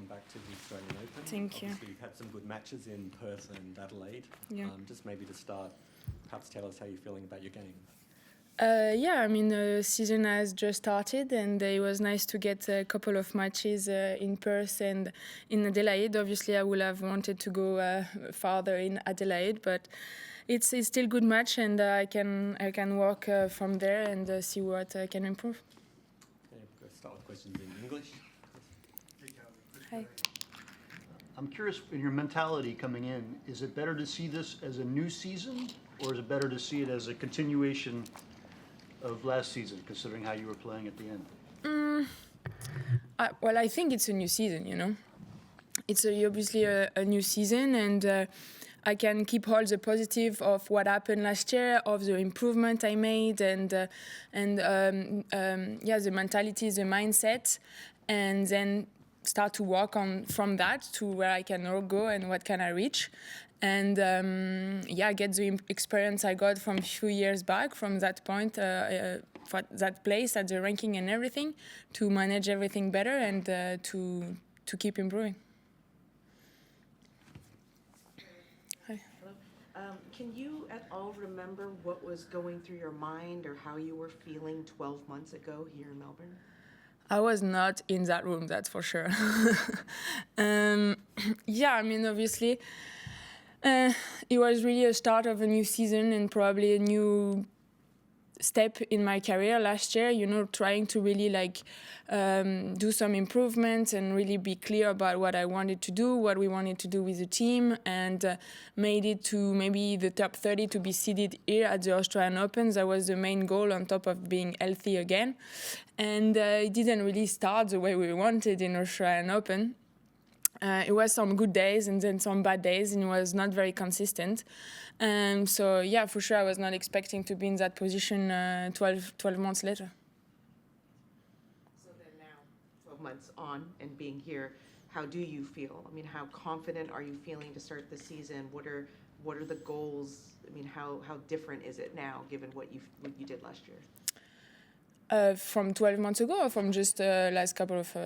welcome back to the Australian Open. Thank you. Obviously, you've had some good matches in Perth and Adelaide. Yeah. Just maybe to start, perhaps tell us how you're feeling about your game. Yeah, I mean, the season has just started, and it was nice to get a couple of matches in Perth and in Adelaide. Obviously, I would have wanted to go farther in Adelaide, but it's still a good match, and I can work from there and see what I can improve. Okay, we'll start with questions in English. Hi. I'm curious, in your mentality coming in, is it better to see this as a new season, or is it better to see it as a continuation of last season, considering how you were playing at the end? Well, I think it's a new season, you know. It's obviously a new season, and I can keep all the positive of what happened last year, of the improvement I made, and the mentality, the mindset, and then start to work on from that to where I can now go and what can I reach. And get the experience I got from a few years back from that point, for that place at the ranking and everything, to manage everything better and to keep improving. Hi. Hello. Can you at all remember what was going through your mind or how you were feeling 12 months ago here in Melbourne? I was not in that room, that's for sure. I mean, obviously, it was really a start of a new season and probably a new step in my career last year, you know, trying to really do some improvements and really be clear about what I wanted to do, what we wanted to do with the team, and made it to maybe the top 30 to be seeded here at the Australian Open. That was the main goal on top of being healthy again. And it didn't really start the way we wanted in Australian Open. It was some good days and then some bad days, and it was not very consistent. For sure, I was not expecting to be in that position 12 months later. So then now, 12 months on and being here, how do you feel? I mean, how confident are you feeling to start the season? What are the goals? I mean, how different is it now, given what you did last year? From 12 months ago, or from just last couple of...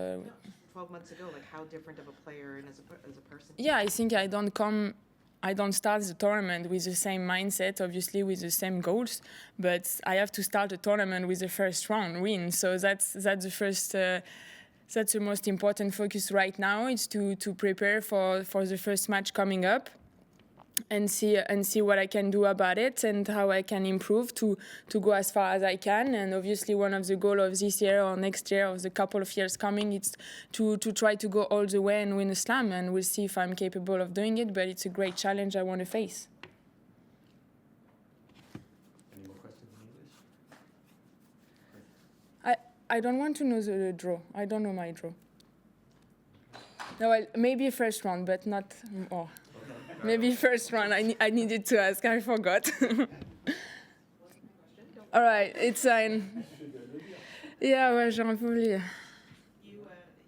12 months ago, like how different of a player and as a person? Yeah, I think I don't start the tournament with the same mindset, obviously with the same goals, but I have to start a tournament with the first round win. So that's the first, that's the most important focus right now. It's to prepare for the first match coming up, and see what I can do about it and how I can improve to go as far as I can. And obviously one of the goals of this year or next year or the couple of years coming, it's to try to go all the way and win a slam, and we'll see if I'm capable of doing it, but it's a great challenge I want to face. Any more questions in English? I don't want to know the draw. I don't know my draw. No, well, maybe first round, but not more. Maybe first round. I needed to ask. I forgot. All right, it's fine. Yeah, ouais, j'ai un peu oublié.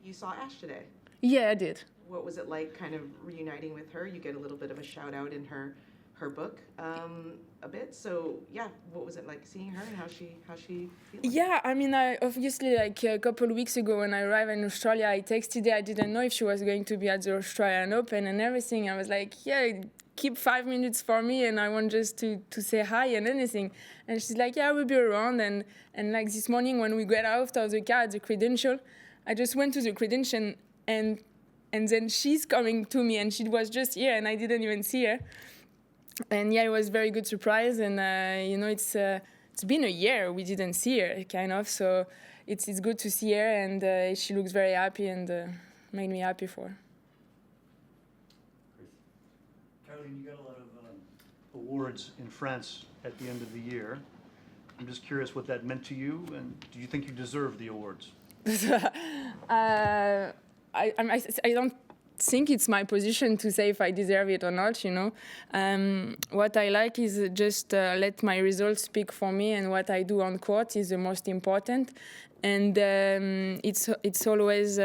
You saw Ash today. Yeah, I did. What was it like, kind of reuniting with her? You get a little bit of a shout out in her book, a bit. So yeah, what was it like seeing her and how she feeling? Yeah, I mean, I obviously a couple of weeks ago when I arrived in Australia, I texted her. I didn't know if she was going to be at the Australian Open and everything. I was like, yeah, keep 5 minutes for me, and I want just to say hi and anything. And she's like, yeah, I will be around. And like this morning when we got out of the car at the credential, I just went to the credential and then she's coming to me, and she was just here and I didn't even see her. And yeah, it was a very good surprise, and it's been a year we didn't see her, kind of, so it's good to see her, and she looks very happy, and made me happy for her. Caroline, you got a lot of awards in France at the end of the year. I'm just curious what that meant to you, and do you think you deserve the awards? I don't think it's my position to say if I deserve it or not, you know. What I like is just let my results speak for me, and what I do on court is the most important. And it's always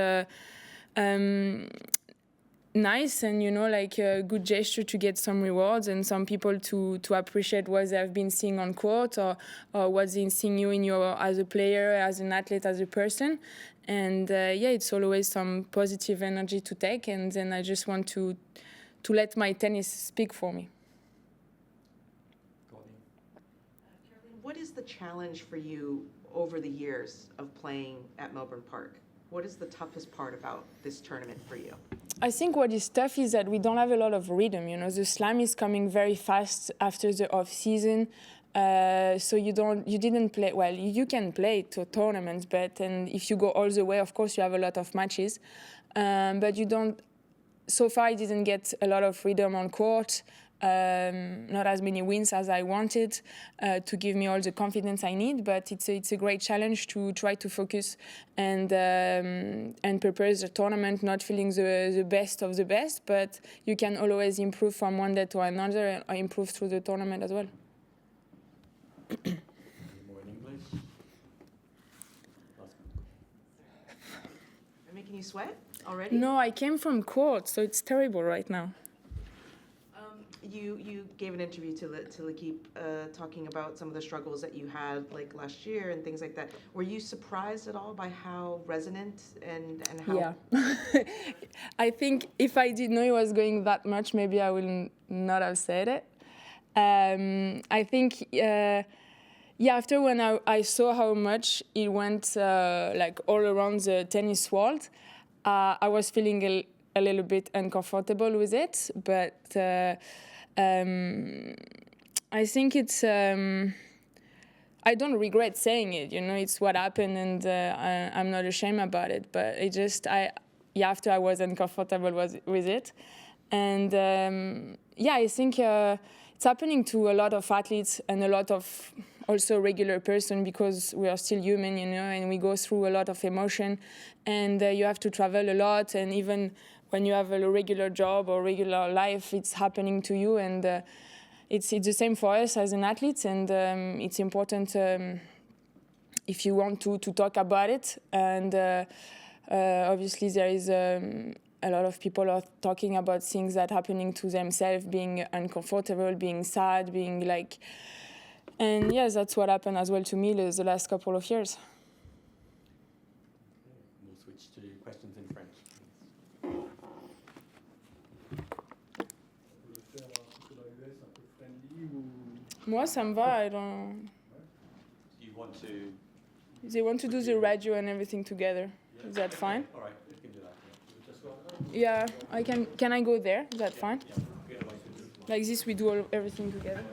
nice and, like a good gesture to get some rewards and some people to appreciate what they've been seeing on court or what they've seen you in your as a player, as an athlete, as a person. And it's always some positive energy to take, and then I just want to let my tennis speak for me. What is the challenge for you over the years of playing at Melbourne Park? What is the toughest part about this tournament for you? I think what is tough is that we don't have a lot of rhythm. The slam is coming very fast after the off season, so you didn't play well. You can play to tournaments, and if you go all the way, of course you have a lot of matches, but you don't. So far, I didn't get a lot of freedom on court. Not as many wins as I wanted to give me all the confidence I need, but it's a great challenge to try to focus and prepare the tournament, not feeling the best of the best, but you can always improve from one day to another or improve through the tournament as well. More in English. Am I making you sweat already? No, I came from court, so it's terrible right now. You gave an interview to L'Equipe talking about some of the struggles that you had like last year and things like that. Were you surprised at all by how resonant and how... Yeah. I think if I didn't know it was going that much, maybe I would not have said it. I think, after when I saw how much it went like all around the tennis world, I was feeling a little bit uncomfortable with it, but I think it's I don't regret saying it, it's what happened, and I'm not ashamed about it, but it just after I was uncomfortable with it, and I think it's happening to a lot of athletes and a lot of also regular person, because we are still human, and we go through a lot of emotion, and you have to travel a lot, and even when you have a regular job or regular life, it's happening to you, and it's the same for us as an athlete, and it's important if you want to talk about it, and obviously there is a lot of people are talking about things that are happening to themselves, being uncomfortable, being sad, being like, and yes, that's what happened as well to me the last couple of years. We'll switch to questions in French. Moi, ça me va. I don't. Do you want to? They want to do the radio and everything together. Yeah. Is that fine? All right, we can do that. Yeah, I can. Can I go there? Is that fine? Yeah. Like this, we do everything together.